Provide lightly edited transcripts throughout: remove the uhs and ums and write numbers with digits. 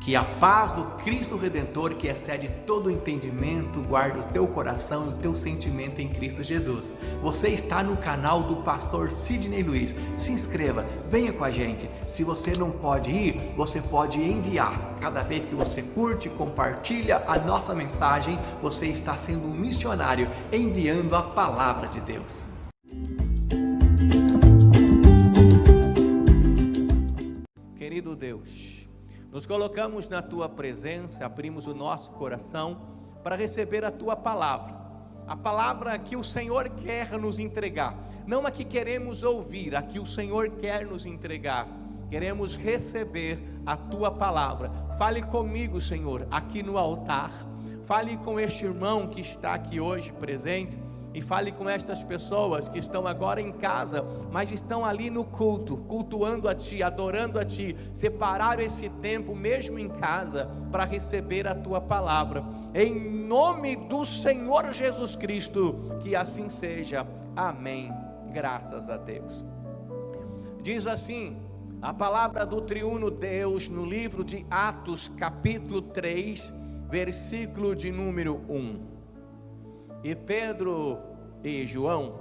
Que a paz do Cristo Redentor, que excede todo o entendimento, guarde o teu coração e o teu sentimento em Cristo Jesus. Você está no canal do pastor Sidney Luiz. Se inscreva, venha com a gente. Se você não pode ir, você pode enviar. Cada vez que você curte, compartilha a nossa mensagem, você está sendo um missionário enviando a palavra de Deus. Querido Deus, nos colocamos na Tua presença, abrimos o nosso coração para receber a Tua palavra, a palavra que o Senhor quer nos entregar, não a que queremos ouvir, a que o Senhor quer nos entregar. Queremos receber a Tua palavra. Fale comigo, Senhor, aqui no altar, fale com este irmão que está aqui hoje presente, e fale com estas pessoas que estão agora em casa, mas estão ali no culto, cultuando a Ti, adorando a Ti, separaram esse tempo mesmo em casa, para receber a Tua palavra, em nome do Senhor Jesus Cristo, que assim seja, amém, graças a Deus. Diz assim, a palavra do triuno Deus, no livro de Atos, capítulo 3, versículo de número 1. E Pedro e João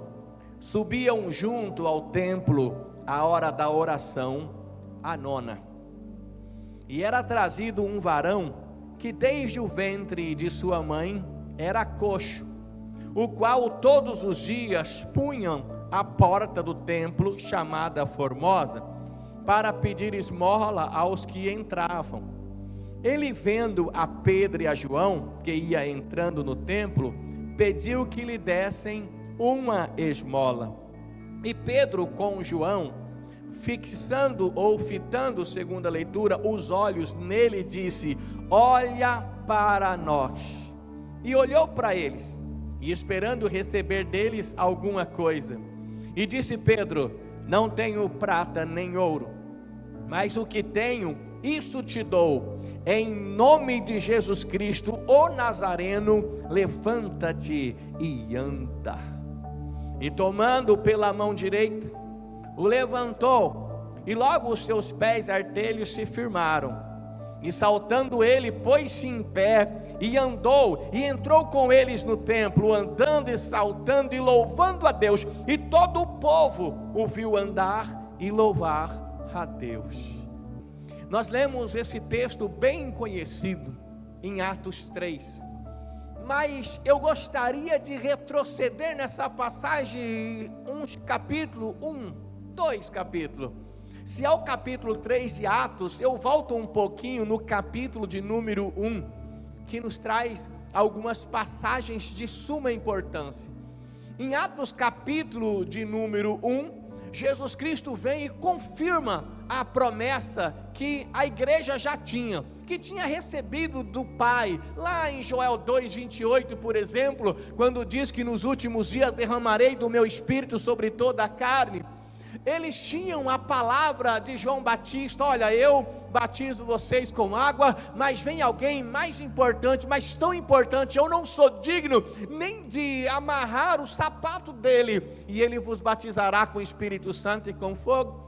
subiam junto ao templo à hora da oração, a nona. E era trazido um varão que desde o ventre de sua mãe era coxo, o qual todos os dias punham à porta do templo, chamada Formosa, para pedir esmola aos que entravam. Ele, vendo a Pedro e a João, que ia entrando no templo, pediu que lhe dessem uma esmola. E Pedro com João, fitando, segundo a leitura, os olhos nele, disse: olha para nós. E olhou para eles, e esperando receber deles alguma coisa. E disse Pedro: não tenho prata nem ouro, mas o que tenho, isso te dou. Em nome de Jesus Cristo, o Nazareno, levanta-te e anda. E tomando pela mão direita, o levantou, e logo os seus pés artelhos se firmaram. E saltando ele, pôs-se em pé, e andou, e entrou com eles no templo, andando e saltando e louvando a Deus. E todo o povo o viu andar e louvar a Deus. Nós lemos esse texto bem conhecido em Atos 3, mas eu gostaria de retroceder nessa passagem dois capítulos. Se é o capítulo 3 de Atos, eu volto um pouquinho no capítulo de número 1, que nos traz algumas passagens de suma importância. Em Atos capítulo de número 1, Jesus Cristo vem e confirma a promessa que a igreja já tinha, que tinha recebido do Pai, lá em Joel 2,28, por exemplo, quando diz que nos últimos dias derramarei do meu Espírito sobre toda a carne. Eles tinham a palavra de João Batista: olha, eu batizo vocês com água, mas vem alguém mais importante, mas tão importante, eu não sou digno nem de amarrar o sapato dele, e ele vos batizará com o Espírito Santo e com fogo.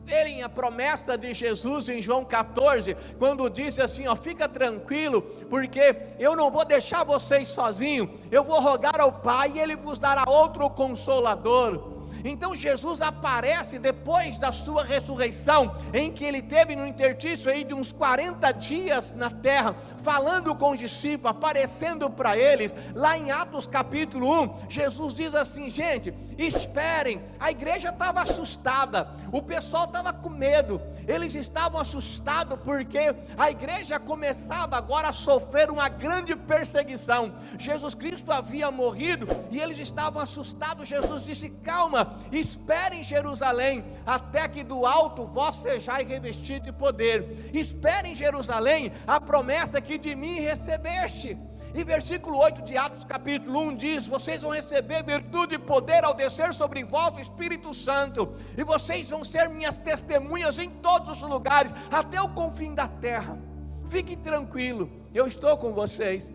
Verem a promessa de Jesus em João 14, quando disse assim: ó, fica tranquilo, porque eu não vou deixar vocês sozinhos, eu vou rogar ao Pai e Ele vos dará outro Consolador. Então Jesus aparece depois da sua ressurreição, em que ele teve no interstício aí de uns 40 dias na terra, falando com os discípulos, aparecendo para eles. Lá em Atos capítulo 1, Jesus diz assim: gente, esperem. A igreja estava assustada, o pessoal estava com medo, eles estavam assustados porque a igreja começava agora a sofrer uma grande perseguição. Jesus Cristo havia morrido e eles estavam assustados. Jesus disse: calma, esperem em Jerusalém, até que do alto vós sejais revestidos de poder. Esperem em Jerusalém a promessa que de mim recebeste. E versículo 8 de Atos capítulo 1 diz: vocês vão receber virtude e poder ao descer sobre vós o Espírito Santo, e vocês vão ser minhas testemunhas em todos os lugares, até o confim da terra. Fiquem tranquilos, eu estou com vocês.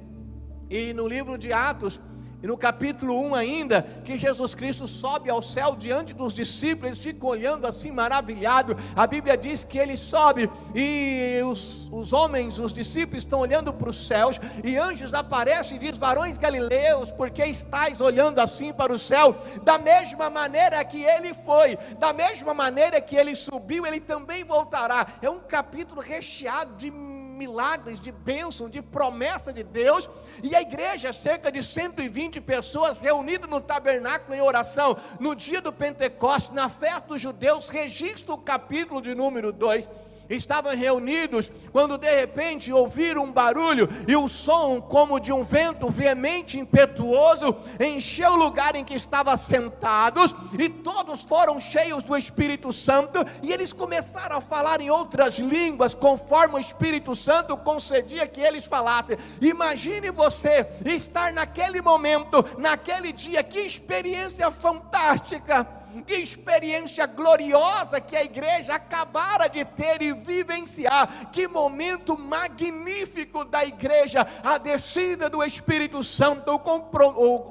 E no livro de Atos, E no capítulo 1 ainda, que Jesus Cristo sobe ao céu diante dos discípulos, eles ficam olhando assim maravilhado. A Bíblia diz que ele sobe e os homens, os discípulos estão olhando para os céus, e anjos aparecem e diz: varões galileus, por que estáis olhando assim para o céu? Da mesma maneira que ele foi, da mesma maneira que ele subiu, ele também voltará. É um capítulo recheado de milagres, de bênção, de promessa de Deus. E a igreja, cerca de 120 pessoas reunidas no tabernáculo em oração, no dia do Pentecostes, na festa dos judeus, registra o capítulo de número 2. Estavam reunidos, quando de repente ouviram um barulho, e o som como de um vento veemente, impetuoso, encheu o lugar em que estavam sentados, e todos foram cheios do Espírito Santo, e eles começaram a falar em outras línguas, conforme o Espírito Santo concedia que eles falassem. Imagine você estar naquele momento, naquele dia, que experiência fantástica, que experiência gloriosa que a igreja acabara de ter e vivenciar. Que momento magnífico da igreja, a descida do Espírito Santo,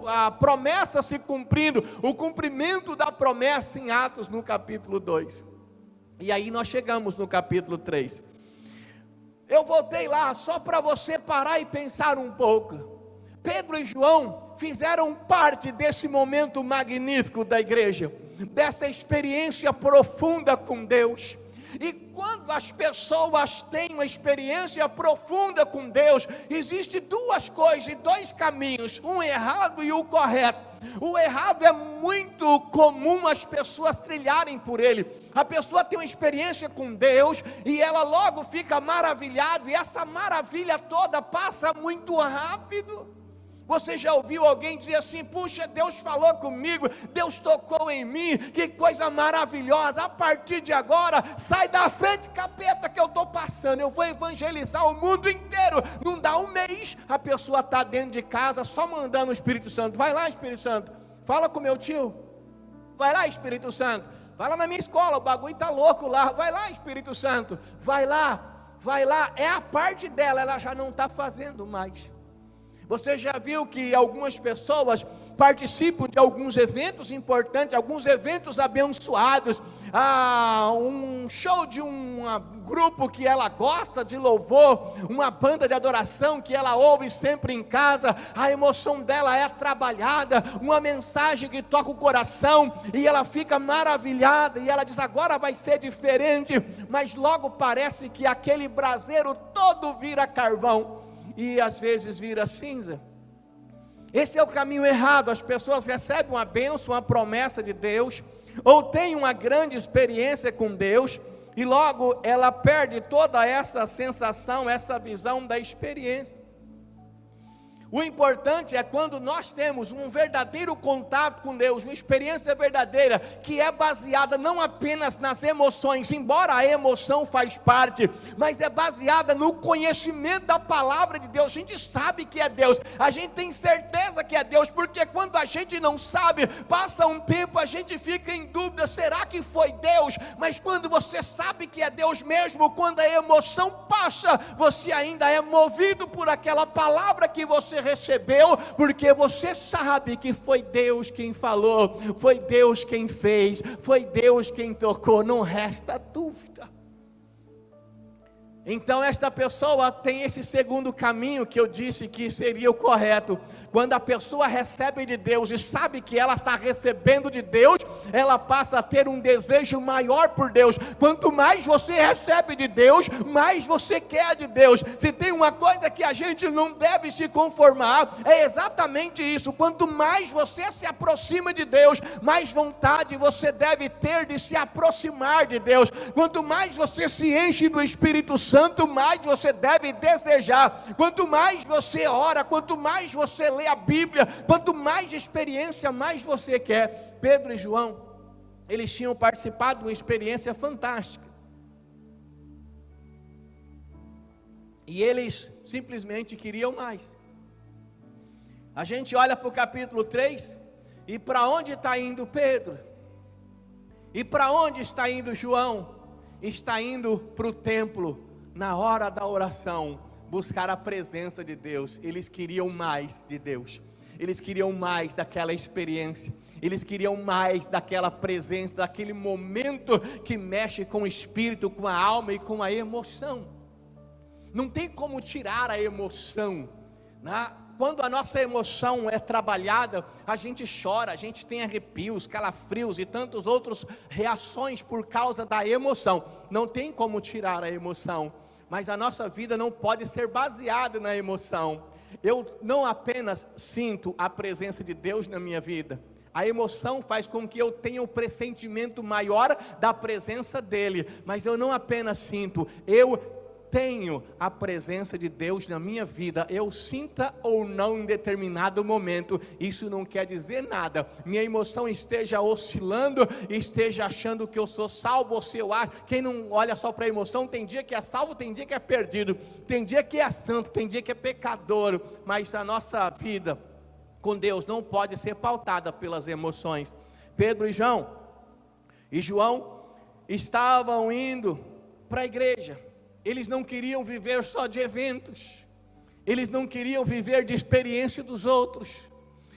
a promessa se cumprindo, o cumprimento da promessa em Atos no capítulo 2. E aí nós chegamos no capítulo 3. Eu voltei lá só para você parar e pensar um pouco. Pedro e João fizeram parte desse momento magnífico da igreja, dessa experiência profunda com Deus. E quando as pessoas têm uma experiência profunda com Deus, existe duas coisas e dois caminhos, um errado e o correto. O errado é muito comum as pessoas trilharem por ele. A pessoa tem uma experiência com Deus e ela logo fica maravilhada, e essa maravilha toda passa muito rápido. Você já ouviu alguém dizer assim: puxa, Deus falou comigo, Deus tocou em mim, que coisa maravilhosa, a partir de agora, sai da frente, capeta, que eu estou passando, eu vou evangelizar o mundo inteiro. Não dá um mês, a pessoa está dentro de casa, só mandando o Espírito Santo: vai lá, Espírito Santo, fala com meu tio, vai lá, Espírito Santo, vai lá na minha escola, o bagulho está louco lá, vai lá, Espírito Santo, vai lá, é a parte dela, ela já não está fazendo mais. Você já viu que algumas pessoas participam de alguns eventos importantes, alguns eventos abençoados, um show de um grupo que ela gosta de louvor, uma banda de adoração que ela ouve sempre em casa, a emoção dela é trabalhada, uma mensagem que toca o coração, e ela fica maravilhada, e ela diz: agora vai ser diferente, mas logo parece que aquele braseiro todo vira carvão, e às vezes vira cinza. Esse é o caminho errado. As pessoas recebem uma bênção, uma promessa de Deus, ou têm uma grande experiência com Deus, e logo ela perde toda essa sensação, essa visão da experiência. O importante é quando nós temos um verdadeiro contato com Deus, uma experiência verdadeira, que é baseada não apenas nas emoções, embora a emoção faz parte, mas é baseada no conhecimento da palavra de Deus. A gente sabe que é Deus, a gente tem certeza que é Deus, porque quando a gente não sabe, passa um tempo, a gente fica em dúvida: será que foi Deus? Mas quando você sabe que é Deus mesmo, quando a emoção passa, você ainda é movido por aquela palavra que você recebeu, porque você sabe que foi Deus quem falou, foi Deus quem fez, foi Deus quem tocou, não resta dúvida. Então esta pessoa tem esse segundo caminho que eu disse que seria o correto. Quando a pessoa recebe de Deus e sabe que ela está recebendo de Deus, ela passa a ter um desejo maior por Deus. Quanto mais você recebe de Deus, mais você quer de Deus. Se tem uma coisa que a gente não deve se conformar, é exatamente isso. Quanto mais você se aproxima de Deus, mais vontade você deve ter de se aproximar de Deus. Quanto mais você se enche do Espírito Santo, mais você deve desejar. Quanto mais você ora, quanto mais você lê a Bíblia, quanto mais experiência, mais você quer. Pedro e João, eles tinham participado de uma experiência fantástica, e eles simplesmente queriam mais. A gente olha para o capítulo 3, e para onde está indo Pedro? E para onde está indo João? Está indo para o templo, na hora da oração, buscar a presença de Deus. Eles queriam mais de Deus. eles queriam mais daquela experiência, eles queriam mais daquela presença, daquele momento que mexe com o espírito, com a alma e com a emoção. Não tem como tirar a emoção, né? Quando a nossa emoção é trabalhada, a gente chora, a gente tem arrepios, calafrios e tantas outras reações por causa da emoção. Não tem como tirar a emoção, mas a nossa vida não pode ser baseada na emoção. Eu não apenas sinto a presença de Deus na minha vida, a emoção faz com que eu tenha um pressentimento maior da presença dEle, mas eu não apenas sinto, eu tenho a presença de Deus na minha vida, eu sinta ou não em determinado momento, isso não quer dizer nada, minha emoção esteja oscilando, esteja achando que eu sou salvo, ou se eu acho, quem não olha só para a emoção, tem dia que é salvo, tem dia que é perdido, tem dia que é santo, tem dia que é pecador, mas a nossa vida com Deus não pode ser pautada pelas emoções. Pedro e João estavam indo para a igreja, eles não queriam viver só de eventos, eles não queriam viver de experiência dos outros,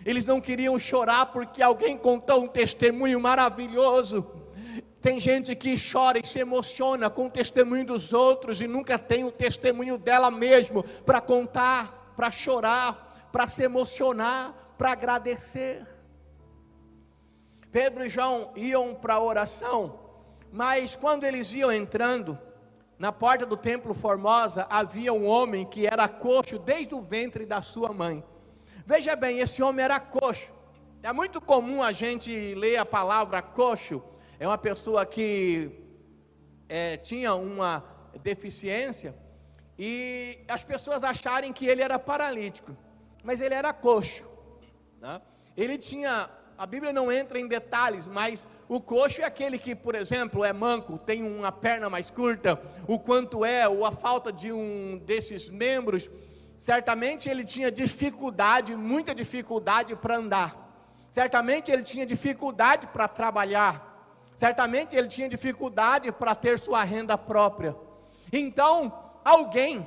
eles não queriam chorar porque alguém contou um testemunho maravilhoso. Tem gente que chora e se emociona com o testemunho dos outros e nunca tem o testemunho dela mesmo para contar, para chorar, para se emocionar, para agradecer. Pedro e João iam para a oração, mas quando eles iam entrando, na porta do templo Formosa, havia um homem que era coxo desde o ventre da sua mãe. Veja bem, esse homem era coxo. É muito comum a gente ler a palavra coxo, é uma pessoa que tinha uma deficiência, e as pessoas acharem que ele era paralítico, mas ele era coxo, né? Ele tinha, a Bíblia não entra em detalhes, mas o coxo é aquele que, por exemplo, é manco, tem uma perna mais curta, o quanto ou a falta de um desses membros, certamente ele tinha dificuldade, muita dificuldade para andar, certamente ele tinha dificuldade para trabalhar, certamente ele tinha dificuldade para ter sua renda própria. Então, alguém,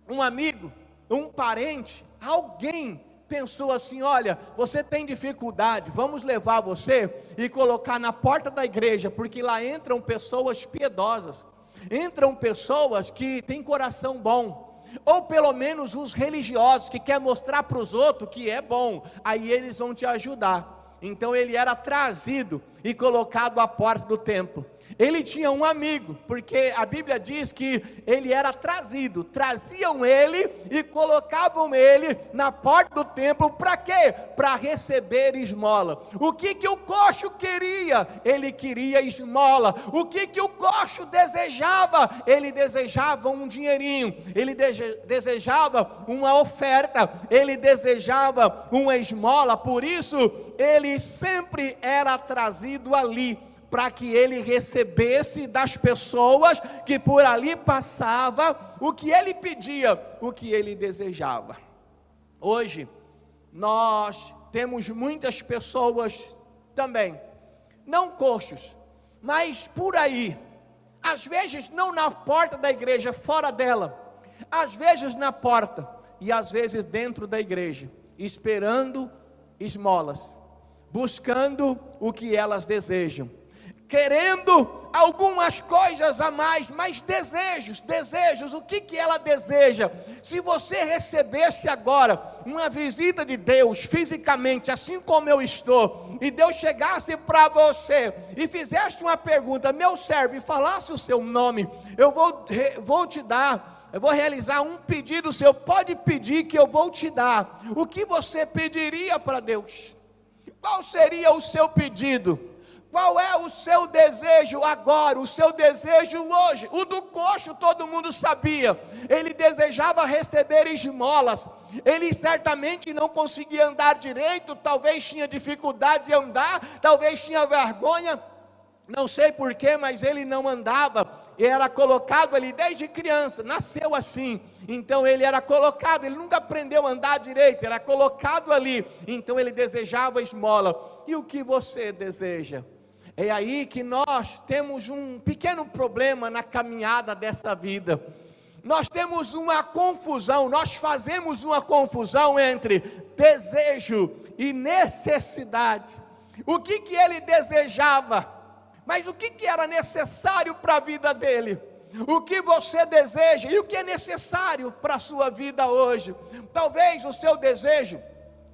um amigo, um parente, alguém pensou assim: olha, você tem dificuldade, vamos levar você e colocar na porta da igreja, porque lá entram pessoas piedosas, entram pessoas que têm coração bom, ou pelo menos os religiosos que querem mostrar para os outros que é bom, aí eles vão te ajudar. Então ele era trazido e colocado à porta do templo. Ele tinha um amigo, porque a Bíblia diz que ele era trazido, traziam ele e colocavam ele na porta do templo, para quê? Para receber esmola. O que o coxo queria? Ele queria esmola. O que o coxo desejava? Ele desejava um dinheirinho, ele desejava uma oferta, ele desejava uma esmola. Por isso ele sempre era trazido ali, para que ele recebesse das pessoas que por ali passavam o que ele pedia, o que ele desejava. Hoje nós temos muitas pessoas também, não coxos, mas por aí, às vezes não na porta da igreja, fora dela, às vezes na porta e às vezes dentro da igreja, esperando esmolas, buscando o que elas desejam, querendo algumas coisas a mais, mas desejos, o que ela deseja? Se você recebesse agora uma visita de Deus fisicamente, assim como eu estou, e Deus chegasse para você e fizesse uma pergunta: meu servo, e falasse o seu nome, eu vou te dar, eu vou realizar um pedido seu, pode pedir que eu vou te dar. O que você pediria para Deus? Qual seria o seu pedido? Qual é o seu desejo agora, o seu desejo hoje? O do coxo todo mundo sabia, ele desejava receber esmolas, ele certamente não conseguia andar direito, talvez tinha dificuldade de andar, talvez tinha vergonha, não sei porquê, mas ele não andava, era colocado ali desde criança, nasceu assim, então ele era colocado, ele nunca aprendeu a andar direito, era colocado ali, então ele desejava esmola. E o que você deseja? É aí que nós temos um pequeno problema na caminhada dessa vida. nós temos uma confusão, nós fazemos uma confusão entre desejo e necessidade. O que ele desejava, mas o que era necessário para a vida dele? O que você deseja e o que é necessário para a sua vida hoje? Talvez o seu desejo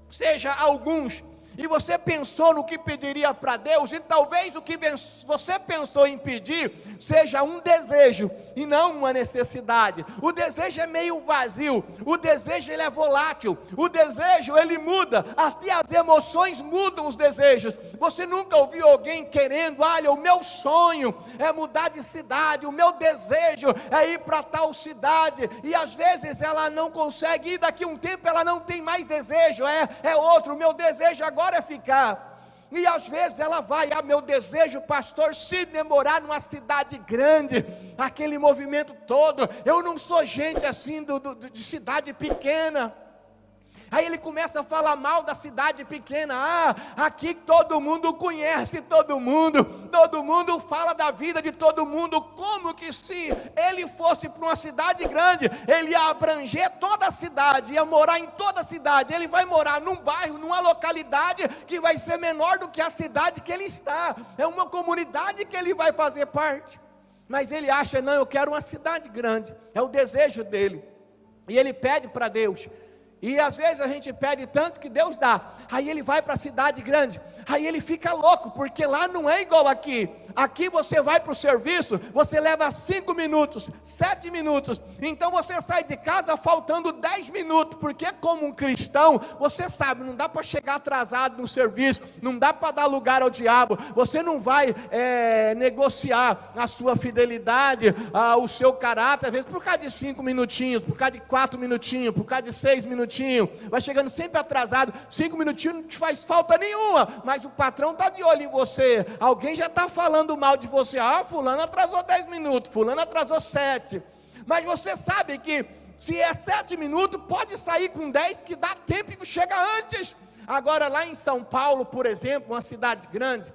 seja alguns, e você pensou no que pediria para Deus, e talvez o que você pensou em pedir seja um desejo e não uma necessidade. O desejo é meio vazio, o desejo ele é volátil, o desejo ele muda, até as emoções mudam os desejos. Você nunca ouviu alguém querendo, olha, o meu sonho é mudar de cidade, o meu desejo é ir para tal cidade, e às vezes ela não consegue ir, daqui a um tempo ela não tem mais desejo, é outro, o meu desejo agora é ficar. E às vezes ela vai, meu desejo, pastor Sidney, morar numa cidade grande, aquele movimento todo, eu não sou gente assim de cidade pequena. Aí ele começa a falar mal da cidade pequena. Aqui todo mundo conhece todo mundo fala da vida de todo mundo, como que se ele fosse para uma cidade grande, ele ia abranger toda a cidade, ia morar em toda a cidade. Ele vai morar num bairro, numa localidade que vai ser menor do que a cidade que ele está, é uma comunidade que ele vai fazer parte, mas ele acha, não, eu quero uma cidade grande, é o desejo dele, e ele pede para Deus. E às vezes a gente pede tanto que Deus dá, aí ele vai para a cidade grande, aí ele fica louco, porque lá não é igual aqui. Aqui você vai para o serviço, você leva 5 minutos, 7 minutos, então você sai de casa faltando 10 minutos, porque como um cristão, você sabe, não dá para chegar atrasado no serviço, não dá para dar lugar ao diabo, você não vai negociar a sua fidelidade, o seu caráter, às vezes por causa de 5 minutinhos, por causa de 4 minutinhos, por causa de 6 minutinhos, vai chegando sempre atrasado, 5 minutinhos não te faz falta nenhuma, mas o patrão está de olho em você, alguém já está falando mal de você, fulano atrasou 10 minutos, fulano atrasou 7, mas você sabe que se é 7 minutos, pode sair com 10 que dá tempo e chega antes. Agora lá em São Paulo, por exemplo, uma cidade grande,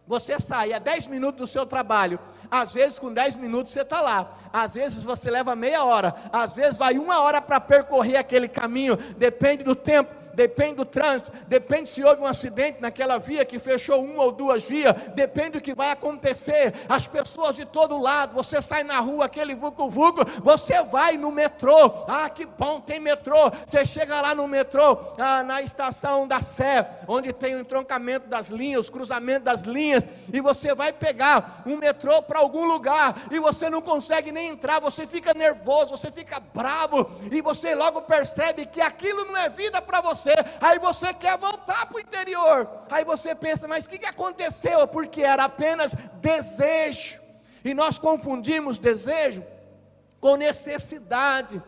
você sai a 10 minutos do seu trabalho, às vezes com 10 minutos você está lá, às vezes você leva meia hora, às vezes vai 1 hora para percorrer aquele caminho, depende do tempo, depende do trânsito, depende se houve um acidente naquela via que fechou 1 ou 2 vias, depende do que vai acontecer, as pessoas de todo lado, você sai na rua, aquele vucu-vucu, você vai no metrô, que bom, tem metrô, você chega lá no metrô, na estação da Sé, onde tem o entroncamento das linhas, o cruzamento das linhas, e você vai pegar um metrô para algum lugar, e você não consegue nem entrar, você fica nervoso, você fica bravo, e você logo percebe que aquilo não é vida para você, aí você quer voltar para o interior, aí você pensa, mas o que aconteceu? Porque era apenas desejo, e nós confundimos desejo com necessidade.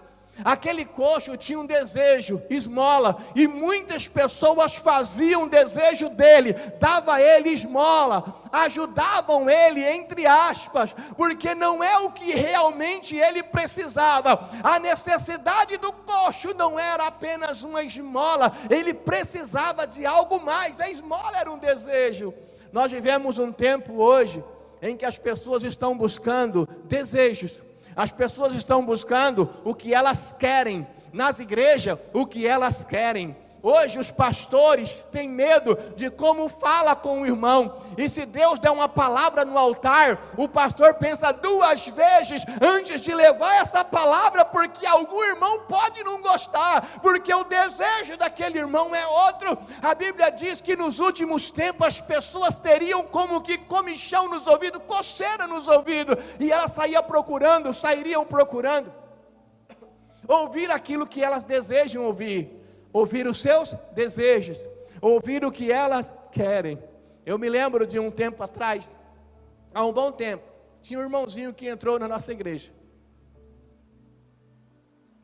Aquele coxo tinha um desejo, esmola, e muitas pessoas faziam o desejo dele, dava a ele esmola, ajudavam ele, entre aspas, porque não é o que realmente ele precisava. A necessidade do coxo não era apenas uma esmola, ele precisava de algo mais, a esmola era um desejo. Nós vivemos um tempo hoje, em que as pessoas estão buscando desejos, as pessoas estão buscando o que elas querem, nas igrejas, o que elas querem. Hoje os pastores têm medo de como fala com o irmão, e se Deus der uma palavra no altar, o pastor pensa 2 vezes antes de levar essa palavra, porque algum irmão pode não gostar, porque o desejo daquele irmão é outro. A Bíblia diz que nos últimos tempos as pessoas teriam como que comichão nos ouvidos, coceira nos ouvidos, e elas sairiam procurando ouvir aquilo que elas desejam ouvir os seus desejos, ouvir o que elas querem. Eu me lembro de um tempo atrás, há um bom tempo, tinha um irmãozinho que entrou na nossa igreja,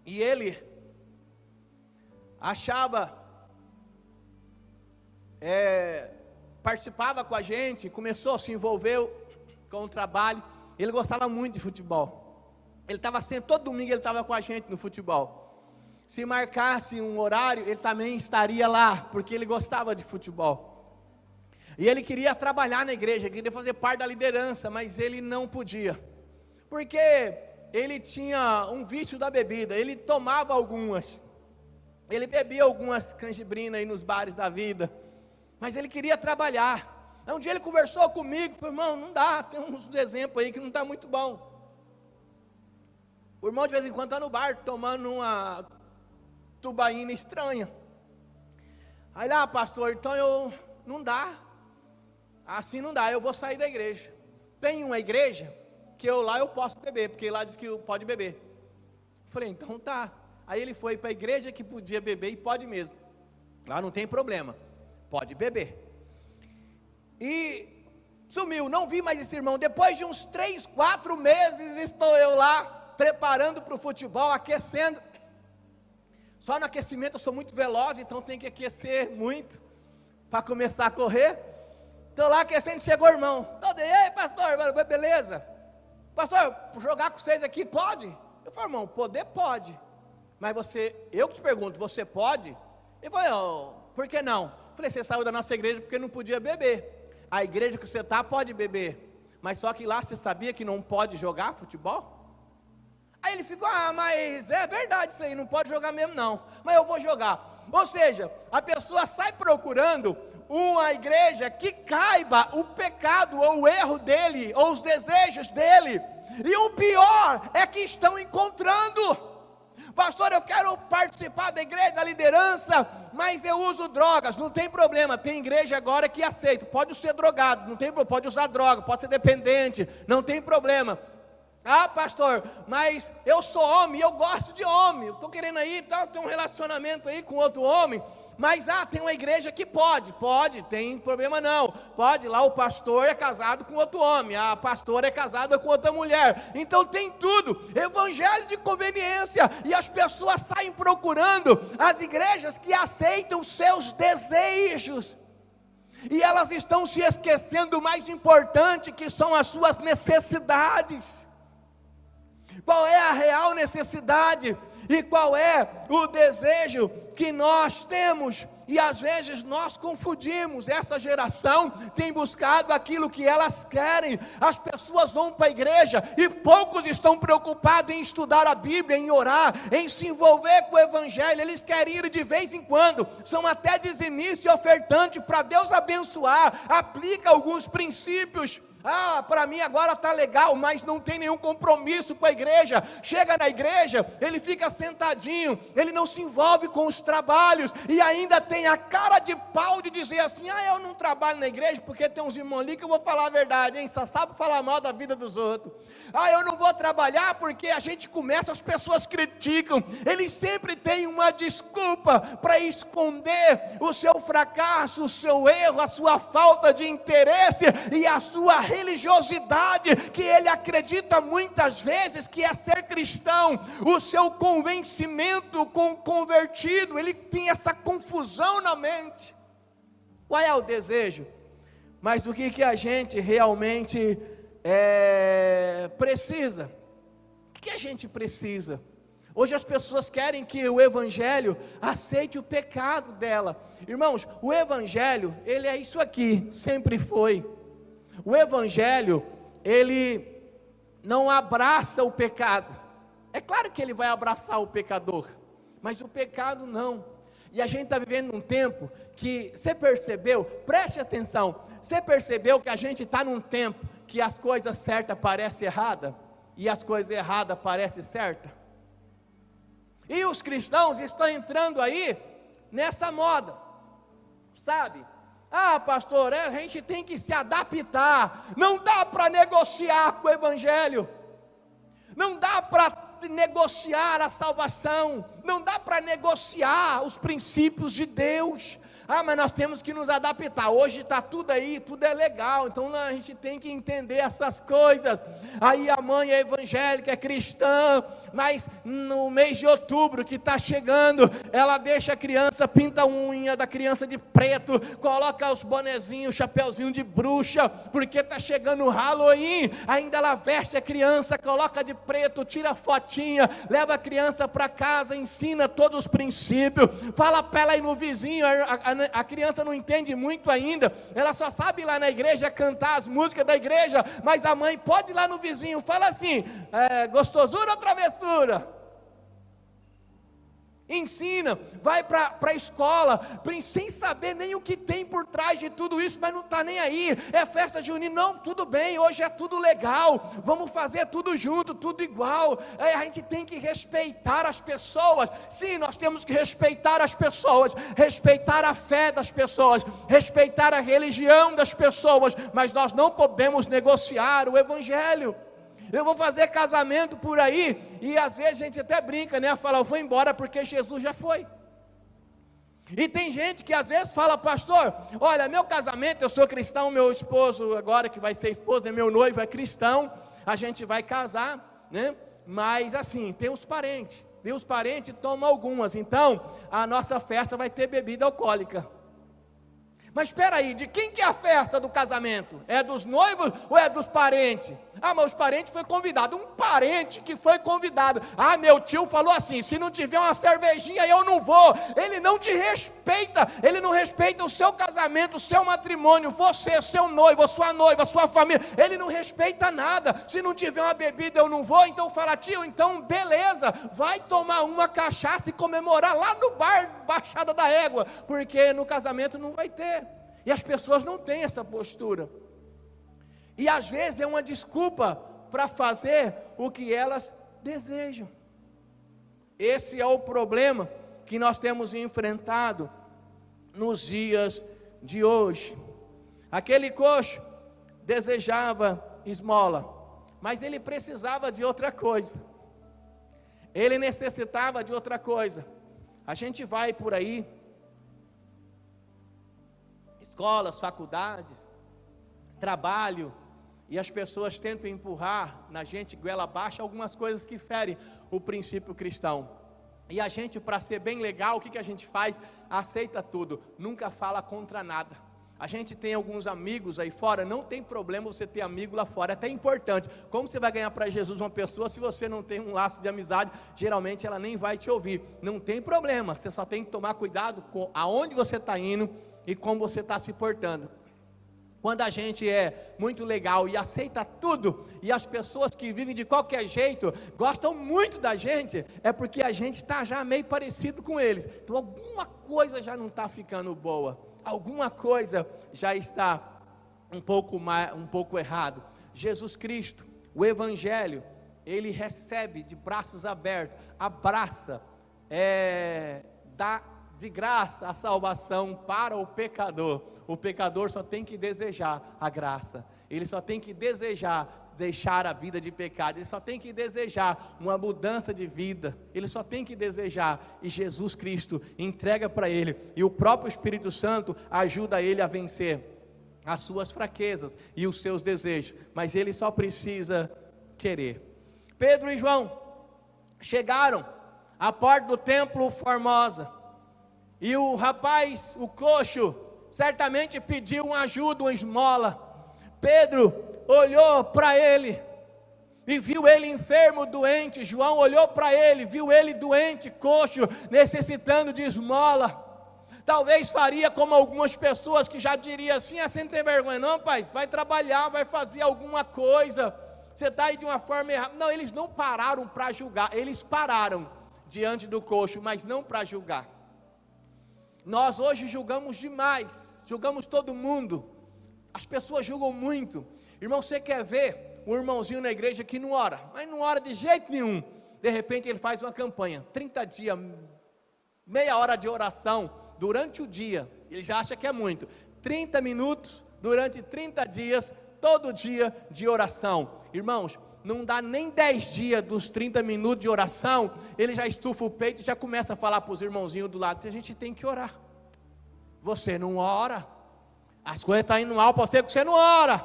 e ele achava, participava com a gente, começou a se envolver com o trabalho, ele gostava muito de futebol, ele estava sempre, todo domingo ele estava com a gente no futebol. Se marcasse um horário, ele também estaria lá, porque ele gostava de futebol. E ele queria trabalhar na igreja, queria fazer parte da liderança, mas ele não podia. Porque ele tinha um vício da bebida, ele tomava algumas, ele bebia algumas canjibrinas aí nos bares da vida, mas ele queria trabalhar. Aí um dia ele conversou comigo, falou: irmão, não dá, tem uns exemplos aí que não está muito bom. O irmão de vez em quando está no bar tomando uma tubaína estranha. Aí lá, pastor, então não dá, assim não dá, eu vou sair da igreja. Tem uma igreja que eu posso beber, porque lá diz que pode beber. Falei, então tá. Aí ele foi para a igreja que podia beber e pode mesmo. Lá não tem problema, pode beber. E sumiu, não vi mais esse irmão. Depois de uns 3, 4 meses estou eu lá, preparando para o futebol, aquecendo. Só no aquecimento eu sou muito veloz, então tem que aquecer muito para começar a correr. Estou lá aquecendo, chegou o irmão. Ei, pastor, beleza? Pastor, jogar com vocês aqui pode? Eu falei, irmão, poder pode. Mas eu que te pergunto, você pode? Ele falou, por que não? Eu falei, você saiu da nossa igreja porque não podia beber. A igreja que você está pode beber, mas só que lá você sabia que não pode jogar futebol? Aí ele ficou, mas é verdade isso aí, não pode jogar mesmo não, mas eu vou jogar. Ou seja, a pessoa sai procurando uma igreja que caiba o pecado ou o erro dele, ou os desejos dele, e o pior é que estão encontrando. Pastor, eu quero participar da igreja, da liderança, mas eu uso drogas. Não tem problema, tem igreja agora que aceita, pode ser drogado, não tem problema, pode usar droga, pode ser dependente, não tem problema. Pastor, mas eu sou homem, eu gosto de homem, eu estou querendo aí, ter um relacionamento aí com outro homem, mas tem uma igreja que pode, tem problema não, pode, lá o pastor é casado com outro homem, a pastora é casada com outra mulher, então tem tudo, evangelho de conveniência, e as pessoas saem procurando as igrejas que aceitam os seus desejos, e elas estão se esquecendo do mais importante, que são as suas necessidades. Qual é a real necessidade e qual é o desejo que nós temos? E às vezes nós confundimos. Essa geração tem buscado aquilo que elas querem. As pessoas vão para a igreja e poucos estão preocupados em estudar a Bíblia, em orar, em se envolver com o evangelho. Eles querem ir de vez em quando, são até dizimistas e ofertantes para Deus abençoar, aplica alguns princípios. Para mim agora está legal, mas não tem nenhum compromisso com a igreja. Chega na igreja, ele fica sentadinho, ele não se envolve com os trabalhos, e ainda tem a cara de pau de dizer assim, eu não trabalho na igreja, porque tem uns irmãos ali que eu vou falar a verdade, hein? Só sabe falar mal da vida dos outros. Eu não vou trabalhar porque a gente começa, as pessoas criticam. Eles sempre têm uma desculpa para esconder o seu fracasso, o seu erro, a sua falta de interesse e a sua religiosidade, que ele acredita muitas vezes que é ser cristão. O seu convencimento com convertido, ele tem essa confusão na mente. Qual é o desejo? Mas o que a gente realmente precisa? O que a gente precisa? Hoje as pessoas querem que o evangelho aceite o pecado dela. Irmãos, o evangelho, ele é isso aqui, sempre foi. O evangelho, ele não abraça o pecado. É claro que ele vai abraçar o pecador, mas o pecado não. E a gente está vivendo num tempo que, você percebeu, preste atenção, você percebeu que a gente está num tempo que as coisas certas parecem erradas, e as coisas erradas parecem certas? E os cristãos estão entrando aí, nessa moda, sabe? Pastor, a gente tem que se adaptar, não dá para negociar com o evangelho, não dá para negociar a salvação, não dá para negociar os princípios de Deus. Mas nós temos que nos adaptar. Hoje está tudo aí, tudo é legal, então a gente tem que entender essas coisas. Aí a mãe é evangélica, é cristã, mas no mês de outubro que está chegando, ela deixa a criança, pinta a unha da criança de preto, coloca os bonezinhos, chapeuzinho de bruxa, porque está chegando o Halloween, ainda ela veste a criança, coloca de preto, tira fotinha, leva a criança para casa, ensina todos os princípios, fala para ela ir no vizinho, a criança não entende muito ainda, ela só sabe ir lá na igreja cantar as músicas da igreja, mas a mãe pode ir lá no vizinho, fala assim, gostosura ou travessura? Ensina, vai para a escola, sem saber nem o que tem por trás de tudo isso, mas não está nem aí, é festa junina, não, tudo bem, hoje é tudo legal, vamos fazer tudo junto, tudo igual, a gente tem que respeitar as pessoas, sim, nós temos que respeitar as pessoas, respeitar a fé das pessoas, respeitar a religião das pessoas, mas nós não podemos negociar o evangelho. Eu vou fazer casamento por aí, e às vezes a gente até brinca, né? Fala, eu vou embora porque Jesus já foi. E tem gente que às vezes fala, pastor, olha, meu casamento, eu sou cristão, meu esposo agora que vai ser esposo, né? Meu noivo é cristão, a gente vai casar, né? Mas assim, tem os parentes, e os parentes tomam algumas, então a nossa festa vai ter bebida alcoólica. Mas espera aí, de quem que é a festa do casamento? É dos noivos ou é dos parentes? Ah, mas os parentes foi convidado, um parente que foi convidado, ah, meu tio falou assim, se não tiver uma cervejinha eu não vou, ele não te respeita, ele não respeita o seu casamento, o seu matrimônio, você, seu noivo, a sua noiva, a sua família, ele não respeita nada, se não tiver uma bebida eu não vou, então fala, tio, então beleza, vai tomar uma cachaça e comemorar lá no bar, Baixada da Égua, porque no casamento não vai ter. E as pessoas não têm essa postura. E às vezes é uma desculpa para fazer o que elas desejam. Esse é o problema que nós temos enfrentado nos dias de hoje. Aquele coxo desejava esmola, mas ele precisava de outra coisa. Ele necessitava de outra coisa. A gente vai por aí, escolas, faculdades, trabalho, e as pessoas tentam empurrar na gente, goela abaixo, algumas coisas que ferem o princípio cristão. E a gente, para ser bem legal, o que a gente faz? Aceita tudo, nunca fala contra nada. A gente tem alguns amigos aí fora, não tem problema você ter amigo lá fora, é até importante. Como você vai ganhar para Jesus uma pessoa se você não tem um laço de amizade? Geralmente ela nem vai te ouvir, não tem problema, você só tem que tomar cuidado com aonde você está indo e como você está se portando. Quando a gente é muito legal e aceita tudo, e as pessoas que vivem de qualquer jeito, gostam muito da gente, é porque a gente está já meio parecido com eles, então alguma coisa já não está ficando boa, alguma coisa já está um pouco errado. Jesus Cristo, o Evangelho, Ele recebe de braços abertos, abraça, dá de graça a salvação para o pecador. O pecador só tem que desejar a graça, ele só tem que desejar deixar a vida de pecado, ele só tem que desejar uma mudança de vida, ele só tem que desejar, e Jesus Cristo entrega para ele, e o próprio Espírito Santo ajuda ele a vencer as suas fraquezas e os seus desejos, mas ele só precisa querer. Pedro e João chegaram à porta do templo Formosa, e o rapaz, o coxo, certamente pediu uma ajuda, uma esmola. Pedro olhou para ele e viu ele enfermo, doente. João olhou para ele, viu ele doente, coxo, necessitando de esmola. Talvez faria como algumas pessoas que já diriam assim, sem ter vergonha, não, pai, vai trabalhar, vai fazer alguma coisa, você está aí de uma forma errada. Não, eles não pararam para julgar, eles pararam diante do coxo, mas não para julgar. Nós hoje julgamos demais, julgamos todo mundo, as pessoas julgam muito. Irmão, você quer ver um irmãozinho na igreja que não ora, mas não ora de jeito nenhum, de repente ele faz uma campanha, 30 dias, meia hora de oração, durante o dia, ele já acha que é muito, 30 minutos, durante 30 dias, todo dia de oração. Irmãos, não dá nem 10 dias dos 30 minutos de oração, ele já estufa o peito e já começa a falar para os irmãozinhos do lado, a gente tem que orar. Você não ora, as coisas estão indo mal para você, porque você não ora,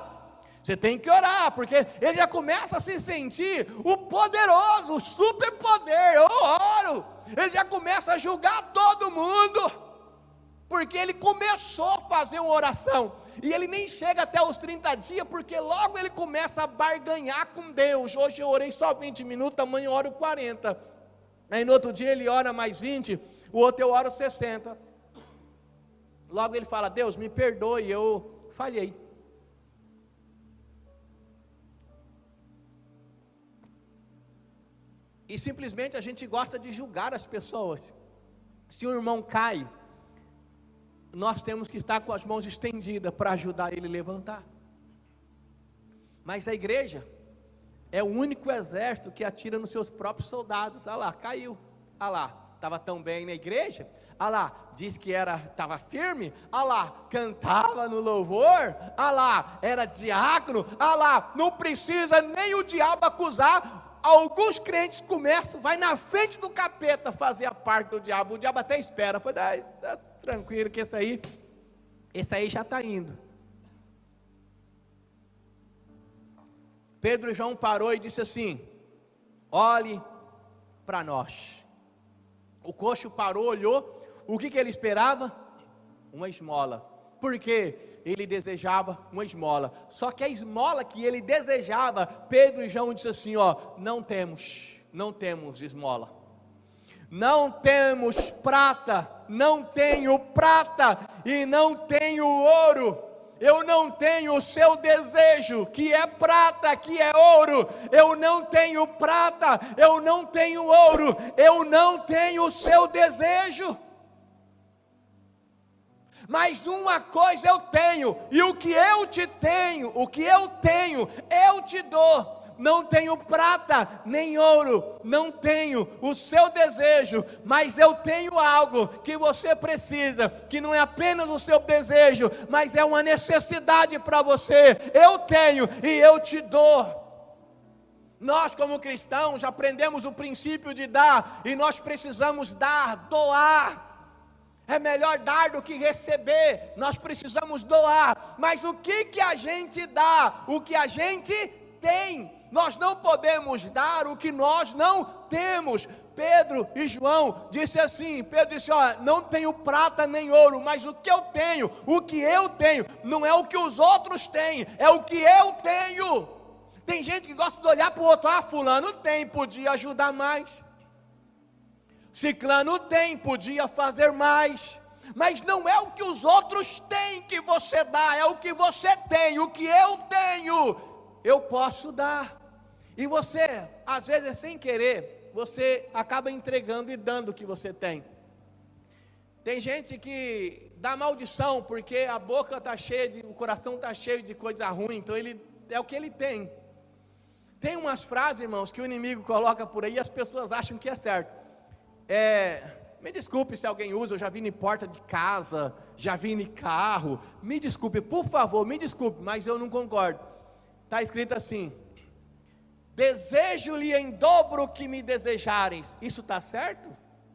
você tem que orar, porque ele já começa a se sentir o poderoso, o superpoder, eu oro, ele já começa a julgar todo mundo, porque ele começou a fazer uma oração, e ele nem chega até os 30 dias, porque logo ele começa a barganhar com Deus. Hoje eu orei só 20 minutos, amanhã eu oro 40, aí no outro dia ele ora mais 20, o outro eu oro 60, Logo ele fala: Deus, me perdoe, eu falhei. E simplesmente a gente gosta de julgar as pessoas. Se um irmão cai, nós temos que estar com as mãos estendidas para ajudar ele a levantar. Mas a igreja é o único exército que atira nos seus próprios soldados. Ah lá, caiu. Ah lá, estava tão bem na igreja. Ah lá, diz que estava firme. Ah lá, cantava no louvor. Ah lá, era diácono. Ah lá, não precisa nem o diabo acusar. Alguns crentes vai na frente do capeta fazer a parte do diabo. O diabo até espera. Foi tranquilo que esse aí já está indo. Pedro e João parou e disse assim: olhe para nós. O coxo parou, olhou. O que ele esperava? Uma esmola. Por quê? Ele desejava uma esmola. Só que a esmola que ele desejava, Pedro e João disse assim: não temos esmola. Não temos prata, não tenho prata e não tenho ouro. Eu não tenho o seu desejo, que é prata, que é ouro. Eu não tenho prata, eu não tenho ouro. Eu não tenho o seu desejo. Mas uma coisa eu tenho, e o que eu tenho, eu te dou. Não tenho prata, nem ouro, não tenho o seu desejo, mas eu tenho algo que você precisa, que não é apenas o seu desejo, mas é uma necessidade para você. Eu tenho e eu te dou. Nós como cristãos aprendemos o princípio de dar, e nós precisamos doar. É melhor dar do que receber. Nós precisamos doar. Mas o que a gente dá? O que a gente tem. Nós não podemos dar o que nós não temos. Pedro e João disse assim: Pedro disse: não tenho prata nem ouro, mas o que eu tenho não é o que os outros têm, é o que eu tenho. Tem gente que gosta de olhar para o outro: fulano tem, podia ajudar mais. Ciclano tem, podia fazer mais. Mas não é o que os outros têm que você dá, é o que você tem. O que eu tenho, eu posso dar. E você, às vezes sem querer, você acaba entregando e dando o que você tem. Tem gente que dá maldição, porque a boca está cheia, o coração está cheio de coisa ruim, então é o que ele tem. Tem umas frases, irmãos, que o inimigo coloca por aí e as pessoas acham que é certo. Me desculpe se alguém usa, eu já vi em porta de casa, já vi em carro, me desculpe, por favor, me desculpe, mas eu não concordo. Está escrito assim: desejo-lhe em dobro o que me desejareis. Isso está certo?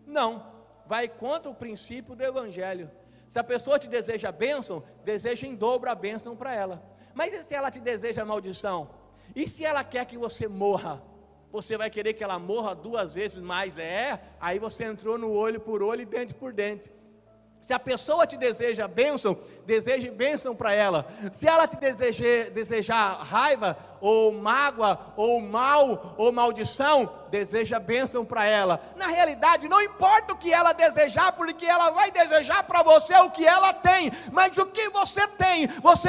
Não, vai contra o princípio do evangelho. Se a pessoa te deseja bênção, deseja em dobro a bênção para ela. Mas e se ela te deseja maldição? E se ela quer que você morra? Você vai querer que ela morra 2 vezes mais? Aí você entrou no olho por olho e dente por dente. Se a pessoa te deseja bênção, deseje bênção para ela. Se ela te desejar raiva, ou mágoa, ou mal, ou maldição, deseja bênção para ela. Na realidade, não importa o que ela desejar, porque ela vai desejar para você o que ela tem. Mas o que você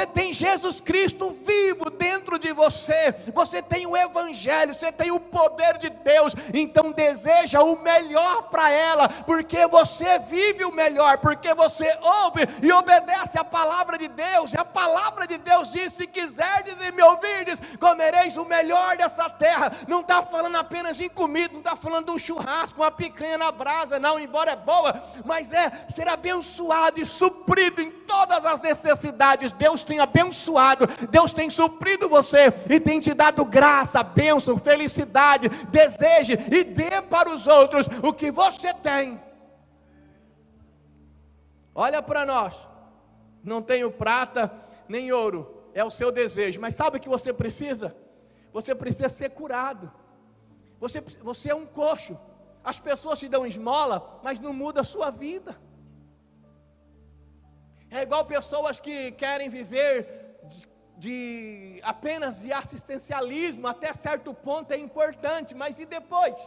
tem Jesus Cristo vivo dentro de você. Você tem o Evangelho, você tem o poder de Deus. Então deseja o melhor para ela, porque você vive o melhor, porque você ouve e obedece a palavra de Deus. E a palavra de Deus diz: se quiserdes e me ouvirdes, comereis o melhor dessa terra. Não está falando apenas em comida, não está falando de um churrasco, uma picanha na brasa, não, embora é boa, mas ser abençoado e suprido em todas as necessidades. Deus tem abençoado, Deus tem suprido você e tem te dado graça, bênção, felicidade. Deseje e dê para os outros o que você tem. Olha para nós, não tenho prata nem ouro, é o seu desejo, mas sabe o que você precisa? Você precisa ser curado. Você é um coxo, as pessoas te dão esmola, mas não muda a sua vida. É igual pessoas que querem viver apenas de assistencialismo. Até certo ponto é importante, mas e depois?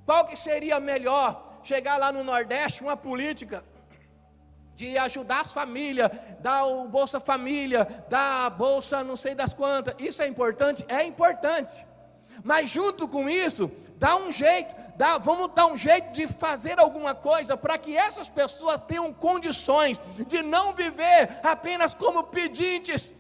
Qual que seria melhor? chegar lá no Nordeste, uma política de ajudar as famílias, dar o Bolsa Família, dar a Bolsa não sei das quantas, isso é importante? É importante, mas junto com isso, dá um jeito, vamos dar um jeito de fazer alguma coisa, para que essas pessoas tenham condições, de não viver apenas como pedintes,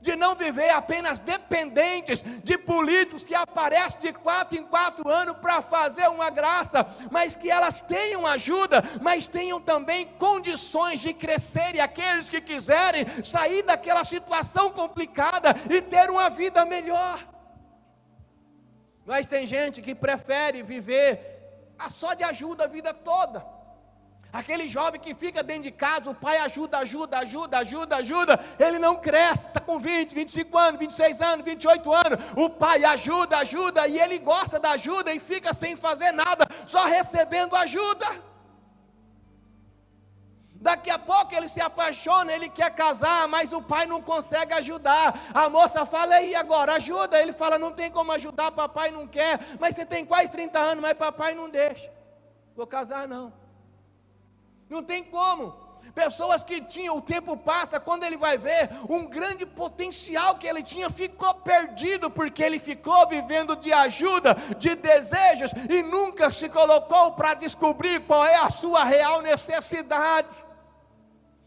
de não viver apenas dependentes de políticos que aparecem de 4 em 4 anos para fazer uma graça, mas que elas tenham ajuda, mas tenham também condições de crescer, e aqueles que quiserem sair daquela situação complicada e ter uma vida melhor. Mas tem gente que prefere viver só de ajuda a vida toda. Aquele jovem que fica dentro de casa, o pai ajuda, ele não cresce, está com 20, 25 anos, 26 anos, 28 anos, o pai ajuda, e ele gosta da ajuda e fica sem fazer nada, só recebendo ajuda. Daqui a pouco ele se apaixona, ele quer casar, mas o pai não consegue ajudar. A moça fala, e agora, ajuda? Ele fala, não tem como ajudar, papai não quer, mas você tem quase 30 anos, mas papai não deixa, vou casar não. Não tem como. Pessoas que tinham, o tempo passa, quando ele vai ver, um grande potencial que ele tinha ficou perdido, porque ele ficou vivendo de ajuda, de desejos, e nunca se colocou para descobrir qual é a sua real necessidade.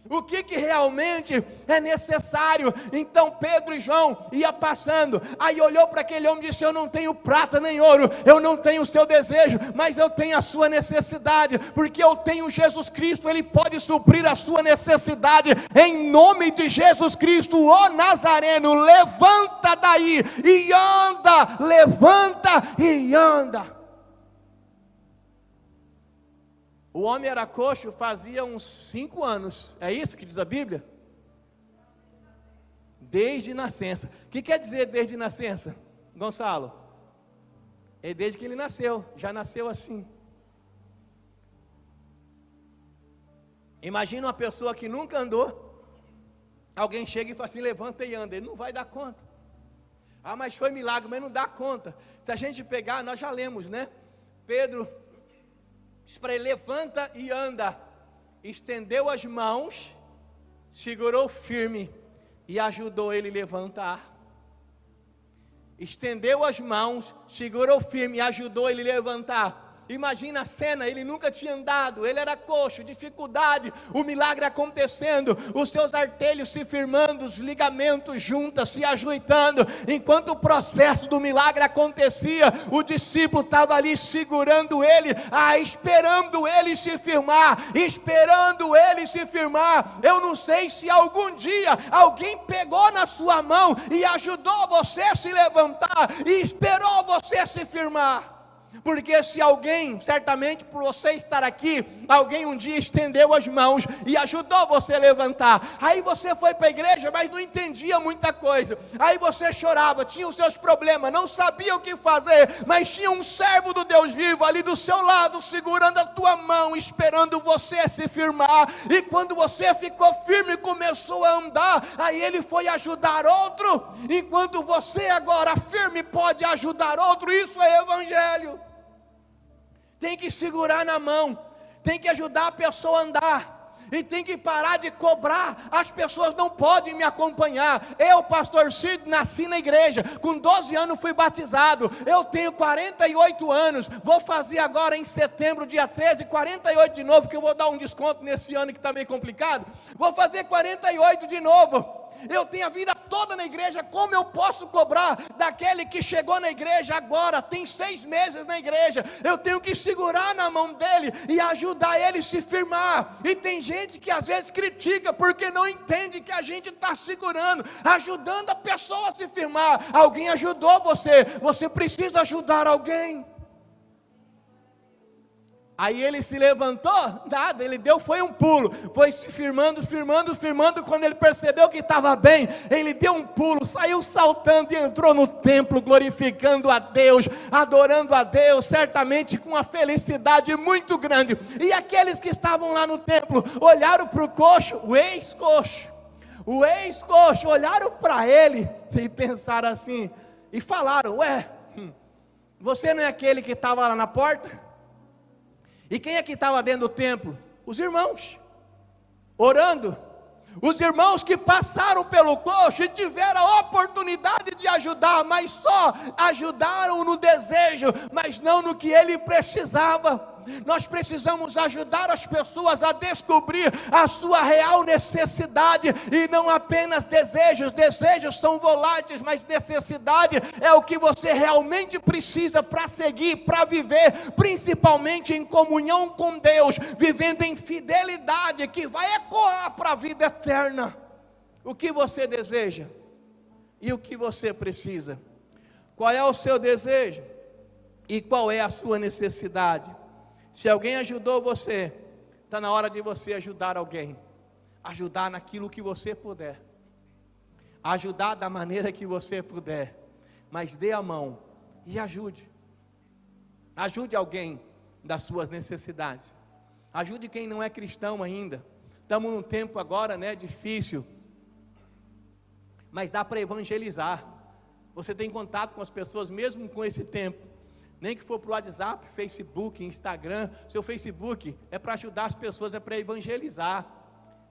O que realmente é necessário? Então Pedro e João iam passando, aí olhou para aquele homem e disse, eu não tenho prata nem ouro, eu não tenho o seu desejo, mas eu tenho a sua necessidade, porque eu tenho Jesus Cristo, Ele pode suprir a sua necessidade, em nome de Jesus Cristo, ó Nazareno, levanta daí e anda, levanta e anda. O homem era coxo fazia uns 5 anos, é isso que diz a Bíblia? Desde nascença. O que quer dizer desde nascença, Gonçalo? É desde que ele nasceu, já nasceu assim. Imagina uma pessoa que nunca andou, alguém chega e fala assim, levanta e anda, ele não vai dar conta. Ah, mas foi milagre, mas não dá conta. Se a gente pegar, nós já lemos, né? Pedro diz para ele, levanta e anda, estendeu as mãos, segurou firme e ajudou ele a levantar. Estendeu as mãos, segurou firme e ajudou ele a levantar. Imagina a cena, ele nunca tinha andado, ele era coxo, dificuldade, o milagre acontecendo, os seus artelhos se firmando, os ligamentos juntas, se ajeitando, enquanto o processo do milagre acontecia, o discípulo estava ali segurando ele, esperando ele se firmar, eu não sei se algum dia, alguém pegou na sua mão, e ajudou você a se levantar, e esperou você se firmar. Porque se alguém, certamente por você estar aqui, alguém um dia estendeu as mãos e ajudou você a levantar, aí você foi para a igreja, mas não entendia muita coisa, aí você chorava, tinha os seus problemas, não sabia o que fazer, mas tinha um servo do Deus vivo ali do seu lado, segurando a tua mão, esperando você se firmar, e quando você ficou firme e começou a andar, aí ele foi ajudar outro, enquanto você agora firme pode ajudar outro. Isso é evangelho. Tem que segurar na mão, tem que ajudar a pessoa a andar, e tem que parar de cobrar. As pessoas não podem me acompanhar. Eu, pastor Cid, nasci na igreja, com 12 anos fui batizado, eu tenho 48 anos, vou fazer agora em setembro, dia 13, 48 de novo, que eu vou dar um desconto nesse ano que está meio complicado, vou fazer 48 de novo. Eu tenho a vida toda na igreja, como eu posso cobrar daquele que chegou na igreja agora, tem 6 meses na igreja? Eu tenho que segurar na mão dele e ajudar ele a se firmar. E tem gente que às vezes critica, porque não entende que a gente está segurando, ajudando a pessoa a se firmar. Alguém ajudou você, você precisa ajudar alguém. Aí ele se levantou, nada, ele foi um pulo, foi se firmando, quando ele percebeu que estava bem, ele deu um pulo, saiu saltando e entrou no templo, glorificando a Deus, adorando a Deus, certamente com uma felicidade muito grande. E aqueles que estavam lá no templo, olharam para o coxo, o ex-coxo, olharam para ele, e pensaram assim, e falaram, você não é aquele que estava lá na porta? E quem é que estava dentro do templo? Os irmãos, orando. Os irmãos que passaram pelo coxo e tiveram a oportunidade de ajudar, mas só ajudaram no desejo, mas não no que ele precisava. Nós precisamos ajudar as pessoas a descobrir a sua real necessidade e não apenas desejos. Desejos são voláteis, mas necessidade é o que você realmente precisa para seguir, para viver, principalmente em comunhão com Deus, vivendo em fidelidade que vai ecoar para a vida eterna. O que você deseja e o que você precisa? Qual é o seu desejo e qual é a sua necessidade? Se alguém ajudou você, está na hora de você ajudar alguém. Ajudar naquilo que você puder. Ajudar da maneira que você puder. Mas dê a mão e ajude. Ajude alguém das suas necessidades. Ajude quem não é cristão ainda. Estamos num tempo agora, difícil. Mas dá para evangelizar. Você tem contato com as pessoas mesmo com esse tempo. Nem que for para o WhatsApp, Facebook, Instagram. Seu Facebook é para ajudar as pessoas, é para evangelizar.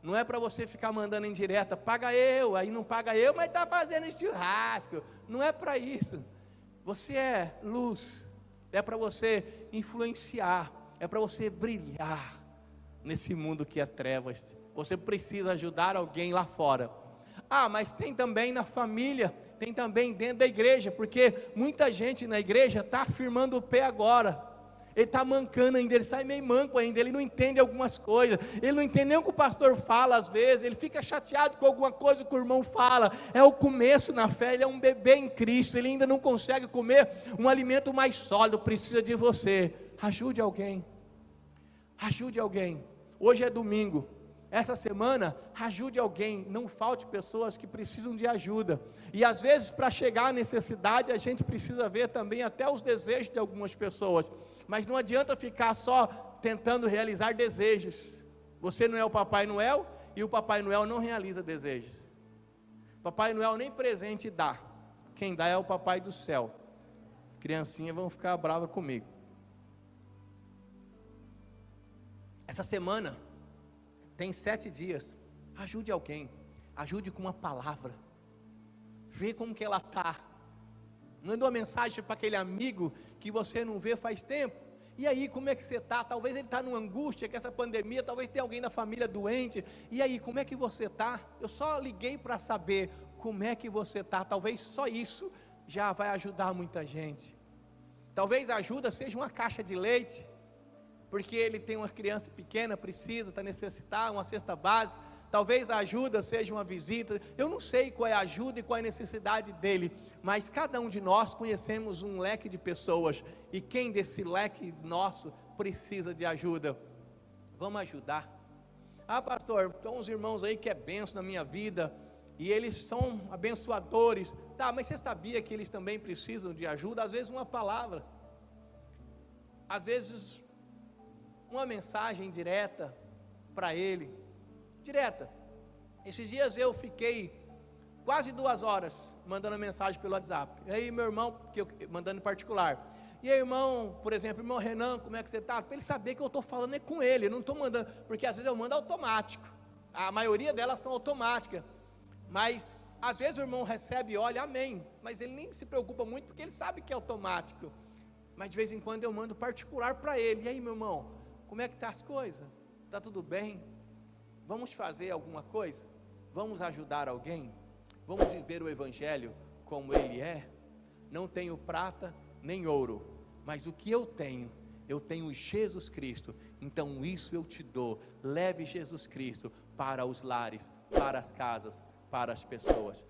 Não é para você ficar mandando em direta, paga eu, aí não paga eu, mas está fazendo churrasco. Não é para isso. Você é luz, é para você influenciar, é para você brilhar nesse mundo que é trevas. Você precisa ajudar alguém lá fora. Mas tem também na família, tem também dentro da igreja, porque muita gente na igreja está firmando o pé agora. Ele está mancando ainda, ele sai meio manco ainda, ele não entende algumas coisas, ele não entende nem o que o pastor fala às vezes, ele fica chateado com alguma coisa que o irmão fala. É o começo na fé, ele é um bebê em Cristo, ele ainda não consegue comer um alimento mais sólido, precisa de você. Ajude alguém, ajude alguém. Hoje é domingo. Essa semana, ajude alguém, não falte pessoas que precisam de ajuda. E às vezes, para chegar à necessidade, a gente precisa ver também até os desejos de algumas pessoas. Mas não adianta ficar só tentando realizar desejos. Você não é o Papai Noel e o Papai Noel não realiza desejos. Papai Noel nem presente dá. Quem dá é o Papai do céu. As criancinhas vão ficar bravas comigo. Essa semana tem 7 dias, ajude alguém, ajude com uma palavra, vê como que ela está, manda uma mensagem para aquele amigo que você não vê faz tempo, e aí como é que você está? Talvez ele está numa angústia com essa pandemia, talvez tenha alguém na família doente, e aí como é que você está? Eu só liguei para saber como é que você está, talvez só isso já vai ajudar muita gente. Talvez a ajuda seja uma caixa de leite, porque ele tem uma criança pequena, precisa, está necessitado, uma cesta básica. Talvez a ajuda seja uma visita. Eu não sei qual é a ajuda e qual é a necessidade dele, mas cada um de nós conhecemos um leque de pessoas, e quem desse leque nosso precisa de ajuda? Vamos ajudar. Pastor, tem uns irmãos aí que é benção na minha vida, e eles são abençoadores. Tá, mas você sabia que eles também precisam de ajuda? Às vezes uma palavra, às vezes uma mensagem direta para ele, direta. Esses dias eu fiquei quase 2 horas mandando mensagem pelo WhatsApp, e aí meu irmão, mandando em particular, e aí irmão, por exemplo, irmão Renan, como é que você está? Para ele saber que eu estou falando com ele, eu não estou mandando, porque às vezes eu mando automático, a maioria delas são automáticas, mas às vezes o irmão recebe e olha, amém, mas ele nem se preocupa muito, porque ele sabe que é automático, mas de vez em quando eu mando particular para ele, e aí meu irmão, como é que está as coisas? Está tudo bem? Vamos fazer alguma coisa? Vamos ajudar alguém? Vamos viver o Evangelho como ele é? Não tenho prata nem ouro, mas o que eu tenho Jesus Cristo, então isso eu te dou. Leve Jesus Cristo para os lares, para as casas, para as pessoas.